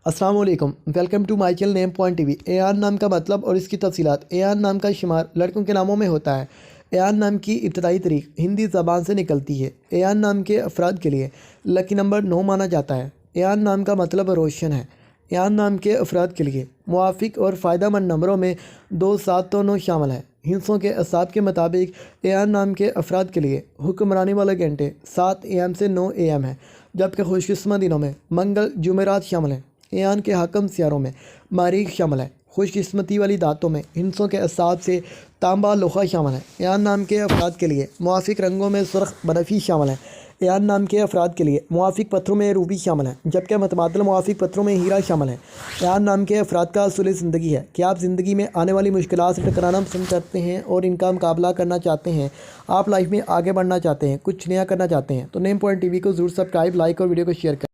अस्सलाम वालेकुम, welcome to my channel name point TV. Ayaan नाम का मतलब और इसकी तफसीलात। एयान नाम का शुमार लड़कों के नामों में होता है। एयान नाम की इब्तदाई तारीख हिंदी ज़बान से निकलती है। एयान नाम के अफराद के लिए लकी नंबर 9 माना जाता है। एयान नाम का मतलब रोशन है। एयान नाम के अफराद के लिए मुआफ़िक और फ़ायदेमंद नंबरों में 2, 7 और 9 शामिल है। हिंसों के असाब के मुताबिक एयान नाम के अफराद के लिए हुक्मरानी वाले घंटे 7 AM से 9 AM है, जबकि खुशकिस्मत दिनों में मंगल, जुमेरात शामिल हैं। एयान के हाकम सियारों में मरीख शामिल है। खुशकिस्मती वाली दातों में हिंसों के असाब से तांबा, लोहा शामिल है। एयान नाम के अफराद के लिए मुआफ़िक रंगों में सुर्ख, बनफी शामिल है। एयान नाम के अफराद के लिए मुआफ़िक पत्थरों में रूबी शामिल है, जबकि मतबादल मुआफ़िक पत्थरों में हीरा शामिल है। एयान नाम के अफराद का असूल ज़िंदगी है कि आप ज़िंदगी में आने वाली मुश्किलात से टकराना पसंद करते हैं और इनका मुकाबला करना चाहते हैं। आप लाइफ में आगे बढ़ना चाहते हैं, कुछ नया करना चाहते हैं, तो नेम पॉइंट टीवी को ज़रूर सब्सक्राइब, लाइक और वीडियो को शेयर करें।